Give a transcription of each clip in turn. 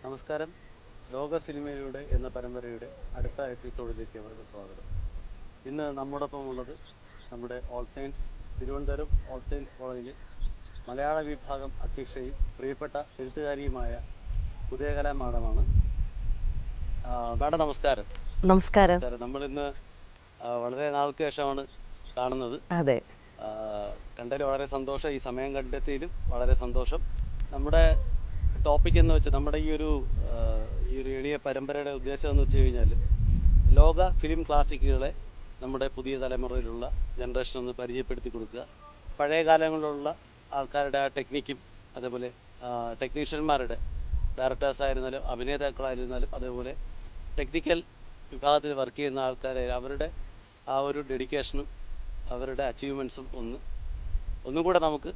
നമസ്കാരം. ലോക സിനിമയിലൂടെ എന്ന പരമ്പരയുടെ അടുത്ത എപ്പിസോഡിലേക്ക് അവർക്ക് സ്വാഗതം. ഇന്ന് നമ്മോടൊപ്പം ഉള്ളത് നമ്മുടെ all science Thiruvananthapuram all science കോളേജിലെ മലയാള വിഭാഗം അധ്യക്ഷയും പ്രിയപ്പെട്ട എഴുത്തുകാരിയുമായ ഉദയകല മാഡമാണ്. മാഡം നമസ്കാരം. നമസ്കാരം. നമ്മളിന്ന് വളരെ നാൾക്ക് ശേഷമാണ് കാണുന്നത്. അതെ, കണ്ടതിൽ വളരെ സന്തോഷം. ഈ സമയം കണ്ടെത്തിയതിലും വളരെ സന്തോഷം. നമ്മുടെ ടോപ്പിക് എന്ന് വെച്ചാൽ നമ്മുടെ ഈ ഒരു എളിയ പരമ്പരയുടെ ഉദ്ദേശം എന്ന് വെച്ച് കഴിഞ്ഞാൽ ലോക ഫിലിം ക്ലാസിക്കുകളെ നമ്മുടെ പുതിയ തലമുറയിലുള്ള ജനറേഷൻ ഒന്ന് പരിചയപ്പെടുത്തി കൊടുക്കുക. പഴയ കാലങ്ങളിലുള്ള ആൾക്കാരുടെ ആ ടെക്നിക്കും അതേപോലെ ടെക്നീഷ്യന്മാരുടെ ഡയറക്ടേഴ്സായിരുന്നാലും അഭിനേതാക്കളായിരുന്നാലും അതേപോലെ ടെക്നിക്കൽ വിഭാഗത്തിൽ വർക്ക് ചെയ്യുന്ന ആൾക്കാരെ അവരുടെ ആ ഒരു ഡെഡിക്കേഷനും അവരുടെ അച്ചീവ്മെൻറ്റ്സും ഒന്നും കൂടെ നമുക്ക്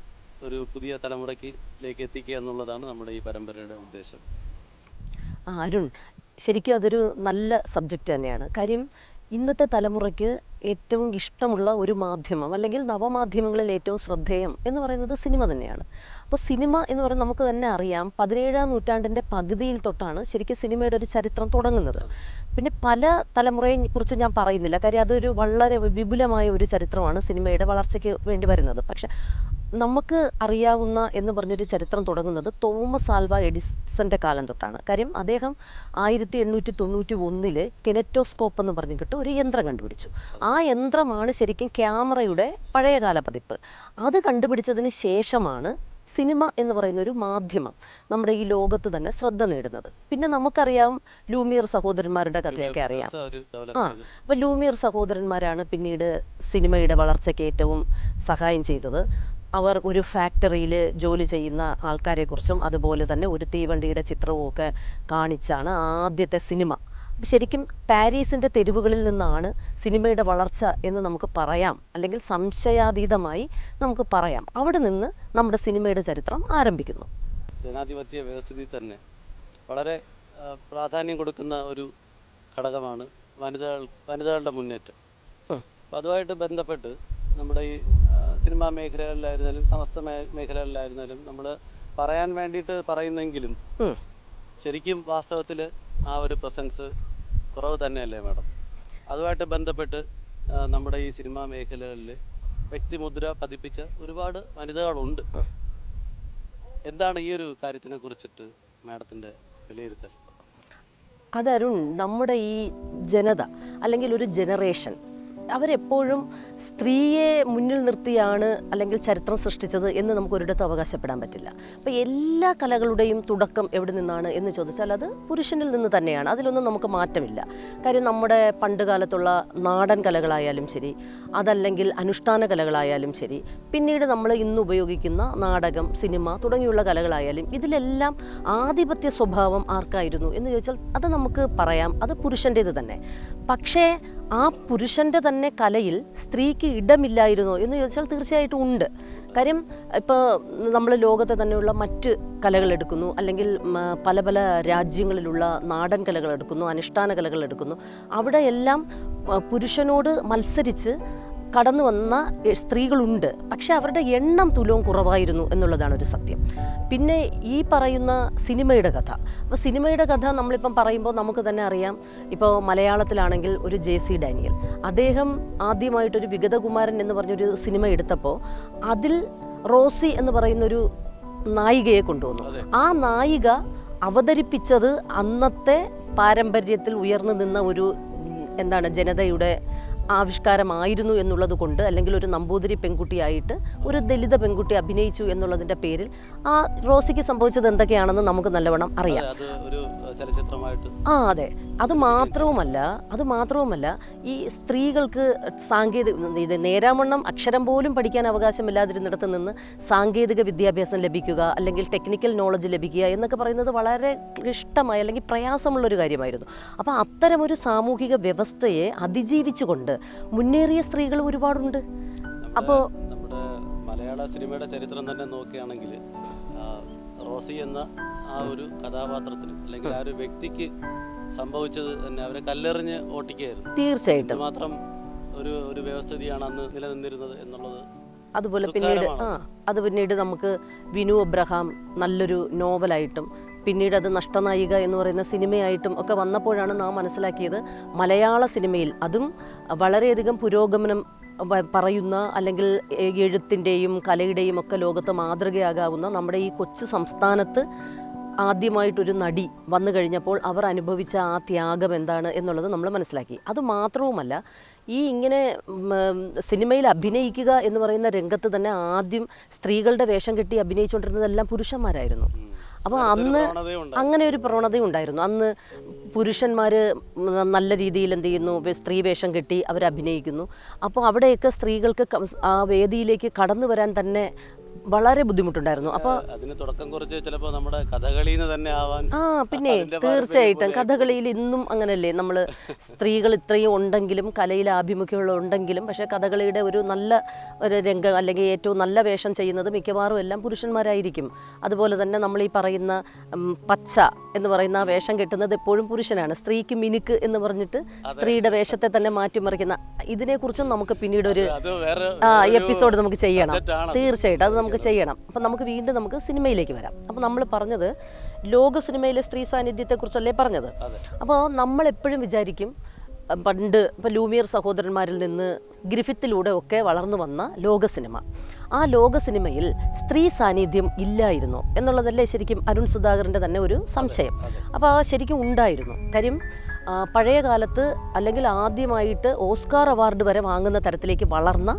ഒരു പുതിയ തലമുറയ്ക്കിലേക്ക് എത്തിക്കുക എന്നുള്ളതാണ് നമ്മുടെ ഈ പരമ്പരയുടെ ഉദ്ദേശം. അരുൺ, ശരിക്കും അതൊരു നല്ല സബ്ജക്റ്റ് തന്നെയാണ്. കാര്യം ഇന്നത്തെ തലമുറയ്ക്ക് ഏറ്റവും ഇഷ്ടമുള്ള ഒരു മാധ്യമം അല്ലെങ്കിൽ നവമാധ്യമങ്ങളിൽ ഏറ്റവും ശ്രദ്ധേയം എന്ന് പറയുന്നത് സിനിമ തന്നെയാണ്. അപ്പോൾ സിനിമ എന്ന് പറയുന്നത് നമുക്ക് തന്നെ അറിയാം, 17-ാം നൂറ്റാണ്ടിൻ്റെ പകുതിയിൽ തൊട്ടാണ് ശരിക്കും സിനിമയുടെ ഒരു ചരിത്രം തുടങ്ങുന്നത്. പിന്നെ പല തലമുറയെ കുറിച്ച് ഞാൻ പറയുന്നില്ല, കാര്യം അതൊരു വളരെ വിപുലമായ ഒരു ചരിത്രമാണ് സിനിമയുടെ വളർച്ചയ്ക്ക് വേണ്ടി വരുന്നത്. പക്ഷെ നമുക്ക് അറിയാവുന്ന എന്ന് പറഞ്ഞൊരു ചരിത്രം തുടങ്ങുന്നത് തോമസ് ആൽവ എഡിസന്റെ കാലം തൊട്ടാണ്. കാര്യം അദ്ദേഹം 1891 കെനറ്റോസ്കോപ്പ് എന്ന് പറഞ്ഞിട്ട് ഒരു യന്ത്രം കണ്ടുപിടിച്ചു. ആ യന്ത്രമാണ് ശരിക്കും ക്യാമറയുടെ പഴയകാല പതിപ്പ്. അത് കണ്ടുപിടിച്ചതിന് ശേഷമാണ് സിനിമ എന്ന് പറയുന്ന ഒരു മാധ്യമം നമ്മുടെ ഈ ലോകത്ത് തന്നെ ശ്രദ്ധ നേടുന്നത്. പിന്നെ നമുക്കറിയാം ലൂമിയർ സഹോദരന്മാരുടെ കഥയൊക്കെ അറിയാം. അപ്പൊ ലൂമിയർ സഹോദരന്മാരാണ് പിന്നീട് സിനിമയുടെ വളർച്ചയ്ക്ക് ഏറ്റവും സഹായം ചെയ്തത്. അവർ ഒരു ഫാക്ടറിയിൽ ജോലി ചെയ്യുന്ന ആൾക്കാരെക്കുറിച്ചും അതുപോലെ തന്നെ ഒരു തീവണ്ടിയുടെ ചിത്രവും ഒക്കെ കാണിച്ചാണ് ആദ്യത്തെ സിനിമ. ശരിക്കും പാരീസിൻ്റെ തെരുവുകളിൽ നിന്നാണ് സിനിമയുടെ വളർച്ച എന്ന് നമുക്ക് പറയാം, അല്ലെങ്കിൽ സംശയാതീതമായി നമുക്ക് പറയാം. അവിടെ നിന്ന് നമ്മുടെ സിനിമയുടെ ചരിത്രം ആരംഭിക്കുന്നു. ജനാധിപത്യ വ്യവസ്ഥിതി തന്നെ വളരെ പ്രാധാന്യം കൊടുക്കുന്ന ഒരു ഘടകമാണ് വനിതകളുടെ മുന്നേറ്റം. അപ്പം അതുമായിട്ട് ബന്ധപ്പെട്ട് നമ്മുടെ ഈ സിനിമാ മേഖലകളിലായിരുന്നാലും സമസ്ത മേഖലകളിലായിരുന്നാലും നമ്മൾ പറയാൻ വേണ്ടിയിട്ട് പറയുന്നെങ്കിലും ശരിക്കും വാസ്തവത്തിൽ ആ ഒരു പ്രസൻസ് കുറവ് തന്നെയല്ലേ മാഡം? അതുമായിട്ട് ബന്ധപ്പെട്ട് നമ്മുടെ ഈ സിനിമാ മേഖലകളിൽ വ്യക്തിമുദ്ര പതിപ്പിച്ച ഒരുപാട് വനിതകളുണ്ട്. എന്താണ് ഈ ഒരു കാര്യത്തിനെ കുറിച്ചിട്ട് മാഡത്തിൻ്റെ വിലയിരുത്തൽ? അതരുൺ, നമ്മുടെ ഈ ജനത അല്ലെങ്കിൽ ഒരു ജനറേഷൻ അവരെപ്പോഴും സ്ത്രീയെ മുന്നിൽ നിർത്തിയാണ് അല്ലെങ്കിൽ ചരിത്രം സൃഷ്ടിച്ചത് എന്ന് നമുക്ക് ഒരിടത്തും അവകാശപ്പെടാൻ പറ്റില്ല. അപ്പോൾ എല്ലാ കലകളുടെയും തുടക്കം എവിടെ നിന്നാണ് എന്ന് ചോദിച്ചാൽ അത് പുരുഷനിൽ നിന്ന് തന്നെയാണ്. അതിലൊന്നും നമുക്ക് മാറ്റമില്ല. കാര്യം നമ്മുടെ പണ്ട് കാലത്തുള്ള നാടൻ കലകളായാലും ശരി, അതല്ലെങ്കിൽ അനുഷ്ഠാന കലകളായാലും ശരി, പിന്നീട് നമ്മൾ ഇന്ന് ഉപയോഗിക്കുന്ന നാടകം, സിനിമ തുടങ്ങിയുള്ള കലകളായാലും ഇതിലെല്ലാം ആധിപത്യ സ്വഭാവം ആർക്കായിരുന്നു എന്ന് ചോദിച്ചാൽ അത് നമുക്ക് പറയാം, അത് പുരുഷൻ്റേത് തന്നെ. പക്ഷേ ആ പുരുഷൻ്റെ തന്നെ കലയിൽ സ്ത്രീക്ക് ഇടമില്ലായിരുന്നോ എന്ന് ചോദിച്ചാൽ തീർച്ചയായിട്ടും ഉണ്ട്. കാര്യം ഇപ്പോൾ നമ്മൾ ലോകത്തെ തന്നെയുള്ള മറ്റ് കലകൾ എടുക്കുന്നു, അല്ലെങ്കിൽ പല പല രാജ്യങ്ങളിലുള്ള നാടൻ കലകൾ എടുക്കുന്നു, അനുഷ്ഠാന കലകൾ എടുക്കുന്നു. അവിടെയെല്ലാം പുരുഷനോട് മത്സരിച്ച് കടന്നു വന്ന സ്ത്രീകളുണ്ട്. പക്ഷെ അവരുടെ എണ്ണം തുലവും കുറവായിരുന്നു എന്നുള്ളതാണ് ഒരു സത്യം. പിന്നെ ഈ പറയുന്ന സിനിമയുടെ കഥ, അപ്പോൾ സിനിമയുടെ കഥ നമ്മളിപ്പം പറയുമ്പോൾ നമുക്ക് തന്നെ അറിയാം. ഇപ്പോൾ മലയാളത്തിലാണെങ്കിൽ ഒരു JC ഡാനിയൽ, അദ്ദേഹം ആദ്യമായിട്ടൊരു വിഗതകുമാരൻ എന്ന് പറഞ്ഞൊരു സിനിമ എടുത്തപ്പോൾ അതിൽ റോസി എന്ന് പറയുന്നൊരു നായികയെ കൊണ്ടുവന്നു. ആ നായിക അവതരിപ്പിച്ചത് അന്നത്തെ പാരമ്പര്യത്തിൽ ഉയർന്നു നിന്ന ഒരു ജനതയുടെ ആവിഷ്കാരമായിരുന്നു എന്നുള്ളത് കൊണ്ട്, അല്ലെങ്കിൽ ഒരു നമ്പൂതിരി പെൺകുട്ടിയായിട്ട് ഒരു ദലിത പെൺകുട്ടി അഭിനയിച്ചു എന്നുള്ളതിൻ്റെ പേരിൽ ആ റോസിക്ക് സംഭവിച്ചത് എന്തൊക്കെയാണെന്ന് നമുക്ക് നല്ലവണ്ണം അറിയാം. അതെ. അത് മാത്രവുമല്ല ഈ സ്ത്രീകൾക്ക് ഇത് നേരാവണ്ണം അക്ഷരം പോലും പഠിക്കാൻ അവകാശമില്ലാതിരുന്നിടത്ത് നിന്ന് സാങ്കേതിക വിദ്യാഭ്യാസം ലഭിക്കുക, അല്ലെങ്കിൽ ടെക്നിക്കൽ നോളജ് ലഭിക്കുക എന്നൊക്കെ പറയുന്നത് വളരെ ക്ലിഷ്ടമായ അല്ലെങ്കിൽ പ്രയാസമുള്ളൊരു കാര്യമായിരുന്നു. അപ്പോൾ അത്തരമൊരു സാമൂഹിക വ്യവസ്ഥയെ അതിജീവിച്ചുകൊണ്ട് മുന്നേറിയ സ്ത്രീകൾ ഒരുപാടുണ്ട്. അപ്പോൾ നമ്മുടെ മലയാള സിനിമയുടെ ചരിത്രം തന്നെ നോക്കുകയാണെങ്കിൽ റോസി എന്ന ആ ഒരു കഥാപാത്രത്തിന് അല്ലെങ്കിൽ ആ ഒരു വ്യക്തിക്ക് സംഭവിച്ചത് തന്നെ അവരെ കല്ലെറിഞ്ഞ് ഓട്ടിക്കുകയായിരുന്നു. തീർച്ചയായിട്ടും മാത്രം ഒരു വ്യവസ്ഥിതിയാണ് അന്ന് നിലനിന്നിരുന്നത് എന്നുള്ളത് അതുപോലെ പിന്നീട് അത് പിന്നീട് നമുക്ക് വിനു അബ്രഹാം നല്ലൊരു നോവലായിട്ടും പിന്നീട് അത് നഷ്ടനായിക എന്ന് പറയുന്ന സിനിമയായിട്ടും ഒക്കെ വന്നപ്പോഴാണ് നാം മനസ്സിലാക്കിയത് മലയാള സിനിമയിൽ അതും വളരെയധികം പുരോഗമനം പറയുന്ന അല്ലെങ്കിൽ എഴുത്തിൻ്റെയും കലയുടെയും ഒക്കെ ലോകത്ത് മാതൃകയാകാവുന്ന നമ്മുടെ ഈ കൊച്ചു സംസ്ഥാനത്ത് ആദ്യമായിട്ടൊരു നടി വന്നു കഴിഞ്ഞപ്പോൾ അവർ അനുഭവിച്ച ആ ത്യാഗം എന്താണ് എന്നുള്ളത് നമ്മൾ മനസ്സിലാക്കി. അതുമാത്രവുമല്ല, ഈ ഇങ്ങനെ സിനിമയിൽ അഭിനയിക്കുക എന്ന് പറയുന്ന രംഗത്ത് തന്നെ ആദ്യം സ്ത്രീകളുടെ വേഷം കെട്ടി അഭിനയിച്ചുകൊണ്ടിരുന്നതെല്ലാം പുരുഷന്മാരായിരുന്നു. അപ്പോൾ അന്ന് അങ്ങനെ ഒരു പ്രവണതയുണ്ടായിരുന്നു. അന്ന് പുരുഷന്മാർ നല്ല രീതിയിൽ എന്ത് ചെയ്യുന്നു, സ്ത്രീ വേഷം കെട്ടി അവർ അഭിനയിക്കുന്നു. അപ്പോൾ അവിടെയൊക്കെ സ്ത്രീകൾക്ക് ആ വേദിയിലേക്ക് കടന്നു വരാൻ തന്നെ വളരെ ബുദ്ധിമുട്ടുണ്ടായിരുന്നു. അപ്പോൾ അതിന് തുടക്കം കുറിച്ച് ചിലപ്പോൾ നമ്മുടെ കഥകളിന്ന് തന്നെ ആവാൻ പിന്നെ തീർച്ചയായിട്ടും കഥകളിയിൽ ഇന്നും അങ്ങനെയല്ലേ, നമ്മൾ സ്ത്രീകൾ ഇത്രയും ഉണ്ടെങ്കിലും കലയിൽ ആഭിമുഖ്യമുള്ള ഉണ്ടെങ്കിലും പക്ഷേ കഥകളിയുടെ ഒരു നല്ല ഒരു രംഗം അല്ലെങ്കിൽ ഏറ്റവും നല്ല വേഷം ചെയ്യുന്നത് മിക്കവാറും എല്ലാം പുരുഷന്മാരായിരിക്കും. അതുപോലെ തന്നെ നമ്മൾ ഈ പറയുന്ന പച്ച എന്ന് പറയുന്ന വേഷം കെട്ടുന്നത് എപ്പോഴും പുരുഷനാണ്. സ്ത്രീക്ക് മിനുക്ക് എന്ന് പറഞ്ഞിട്ട് സ്ത്രീയുടെ വേഷത്തെ തന്നെ മാറ്റിമറിക്കുന്ന ഇതിനെക്കുറിച്ചും നമുക്ക് പിന്നീട് ഒരു എപ്പിസോഡ് നമുക്ക് ചെയ്യണം. തീർച്ചയായിട്ടും അത് നമുക്ക് ചെയ്യണം. അപ്പം നമുക്ക് വീണ്ടും നമുക്ക് സിനിമയിലേക്ക് വരാം. അപ്പം നമ്മൾ പറഞ്ഞത് ലോക സിനിമയിലെ സ്ത്രീ സാന്നിധ്യത്തെക്കുറിച്ചല്ലേ പറഞ്ഞത്. അപ്പോൾ നമ്മളെപ്പോഴും വിചാരിക്കും പണ്ട് ഇപ്പോൾ ലൂമിയർ സഹോദരന്മാരിൽ നിന്ന് ഗ്രിഫിത്തിലൂടെ ഒക്കെ വളർന്നു വന്ന ലോക സിനിമ, ആ ലോക സിനിമയിൽ സ്ത്രീ സാന്നിധ്യം ഇല്ലായിരുന്നോ എന്നുള്ളതല്ലേ ശരിക്കും അരുൺ സുധാകറിൻ്റെ തന്നെ ഒരു സംശയം. അപ്പോൾ ശരിക്കും ഉണ്ടായിരുന്നു. കാര്യം പഴയ കാലത്ത് അല്ലെങ്കിൽ ആദ്യമായിട്ട് ഓസ്കാർ അവാർഡ് വരെ വാങ്ങുന്ന തരത്തിലേക്ക് വളർന്ന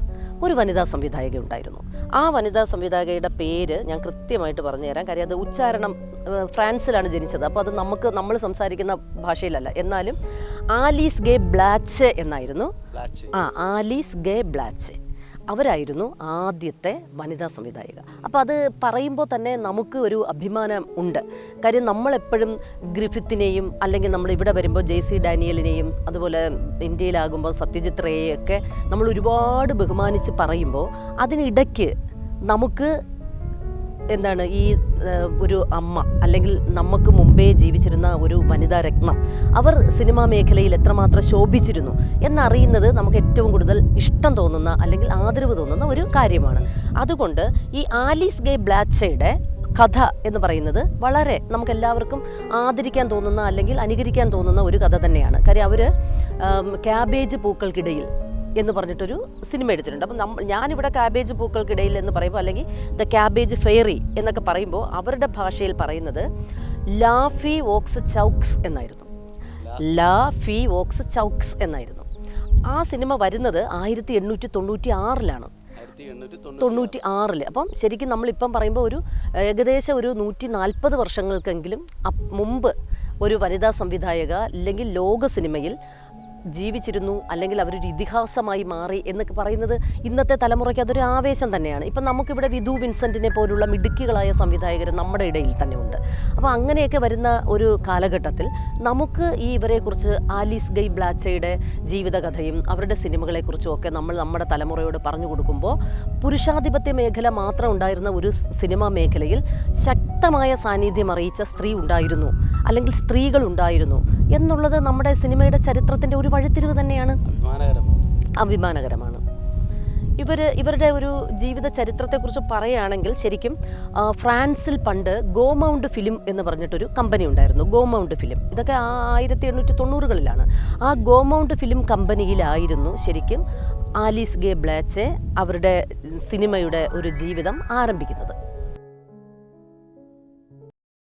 ഒരു വനിതാ സംവിധായക ഉണ്ടായിരുന്നു. ആ വനിതാ സംവിധായകയുടെ പേര് ഞാൻ കൃത്യമായിട്ട് പറഞ്ഞുതരാം. കാര്യം അത് ഉച്ചാരണം ഫ്രാൻസിലാണ് ജനിച്ചത്. അപ്പോൾ അത് നമ്മൾ സംസാരിക്കുന്ന ഭാഷയിലല്ല. എന്നാലും ആലീസ് ഗേ ബ്ലാച്ച് എന്നായിരുന്നു. ആലീസ് ഗേ ബ്ലാച്ച് അവരായിരുന്നു ആദ്യത്തെ വനിതാ സംവിധായിക. അപ്പോൾ അത് പറയുമ്പോൾ തന്നെ നമുക്ക് ഒരു അഭിമാനം ഉണ്ട്. കാര്യം നമ്മളെപ്പോഴും ഗ്രിഫിത്തിനെയും അല്ലെങ്കിൽ നമ്മൾ ഇവിടെ വരുമ്പോൾ JC ഡാനിയലിനെയും അതുപോലെ ഇന്ത്യയിലാകുമ്പോൾ സത്യജിത് റേയെയൊക്കെ നമ്മൾ ഒരുപാട് ബഹുമാനിച്ച് പറയുമ്പോൾ അതിനിടയ്ക്ക് നമുക്ക് എന്താണ് ഈ ഒരു അമ്മ അല്ലെങ്കിൽ നമുക്ക് മുമ്പേ ജീവിച്ചിരുന്ന ഒരു വനിതാ രത്നം അവർ സിനിമാ മേഖലയിൽ എത്രമാത്രം ശോഭിച്ചിരുന്നു എന്നറിയുന്നത് നമുക്ക് ഏറ്റവും കൂടുതൽ ഇഷ്ടം തോന്നുന്ന അല്ലെങ്കിൽ ആദരവ് തോന്നുന്ന ഒരു കാര്യമാണ്. അതുകൊണ്ട് ഈ ആലീസ് ഗേ ബ്ലാച്ചയുടെ കഥ എന്ന് പറയുന്നത് വളരെ നമുക്കെല്ലാവർക്കും ആദരിക്കാൻ തോന്നുന്ന അല്ലെങ്കിൽ അനുകരിക്കാൻ തോന്നുന്ന ഒരു കഥ തന്നെയാണ്. കാര്യം അവർ ക്യാബേജ് പൂക്കൾക്കിടയിൽ എന്ന് പറഞ്ഞിട്ടൊരു സിനിമ എടുത്തിട്ടുണ്ട്. അപ്പം ഞാനിവിടെ ക്യാബേജ് പൂക്കൾക്കിടയിൽ എന്ന് പറയുമ്പോൾ അല്ലെങ്കിൽ ദ ക്യാബേജ് ഫെയറി എന്നൊക്കെ പറയുമ്പോൾ അവരുടെ ഭാഷയിൽ പറയുന്നത് ലാഫി വോക്സ് ചൗക്സ് എന്നായിരുന്നു. ലാഫി വോക്സ് ചൗക്സ് എന്നായിരുന്നു. ആ സിനിമ വരുന്നത് 1896 അപ്പം ശരിക്കും നമ്മളിപ്പം പറയുമ്പോൾ ഒരു ഏകദേശം ഒരു 140 വർഷങ്ങൾക്കെങ്കിലും മുമ്പ് ഒരു വനിതാ സംവിധായക അല്ലെങ്കിൽ ലോക സിനിമയിൽ ജീവിച്ചിരുന്നു അല്ലെങ്കിൽ അവരൊരു ഇതിഹാസമായി മാറി എന്നൊക്കെ പറയുന്നത് ഇന്നത്തെ തലമുറയ്ക്ക് അതൊരു ആവേശം തന്നെയാണ്. ഇപ്പം നമുക്കിവിടെ വിധു വിൻസെൻറ്റിനെ പോലുള്ള മിടുക്കികളായ സംവിധായകർ നമ്മുടെ ഇടയിൽ തന്നെ ഉണ്ട്. അപ്പോൾ അങ്ങനെയൊക്കെ വരുന്ന ഒരു കാലഘട്ടത്തിൽ നമുക്ക് ഈ ഇവരെക്കുറിച്ച് ആലീസ് ഗൈ ബ്ലാച്ചയുടെ ജീവിതകഥയും അവരുടെ സിനിമകളെക്കുറിച്ചും ഒക്കെ നമ്മൾ നമ്മുടെ തലമുറയോട് പറഞ്ഞു കൊടുക്കുമ്പോൾ പുരുഷാധിപത്യ മേഖല മാത്രം ഉണ്ടായിരുന്ന ഒരു സിനിമാ മേഖലയിൽ ശക്തമായ സാന്നിധ്യം അറിയിച്ച സ്ത്രീ ഉണ്ടായിരുന്നു അല്ലെങ്കിൽ സ്ത്രീകൾ ഉണ്ടായിരുന്നു എന്നുള്ളത് നമ്മുടെ സിനിമയുടെ ചരിത്രത്തിൻ്റെ ഒരു വഴിത്തിരിവ് തന്നെയാണ്. അഭിമാനകരമാണ്. ഇവരുടെ ഒരു ജീവിത ചരിത്രത്തെക്കുറിച്ച് പറയുകയാണെങ്കിൽ ശരിക്കും ഫ്രാൻസിൽ പണ്ട് ഗോമൗണ്ട് ഫിലിം എന്ന് പറഞ്ഞിട്ടൊരു കമ്പനി ഉണ്ടായിരുന്നു. ഗോമൗണ്ട് ഫിലിം ഇതൊക്കെ 1890കളിലാണ്. ആ ഗോമൗണ്ട് ഫിലിം കമ്പനിയിലായിരുന്നു ശരിക്കും ആലീസ് ഗേ ബ്ലാച്ച് അവരുടെ സിനിമയുടെ ഒരു ജീവിതം ആരംഭിക്കുന്നത്.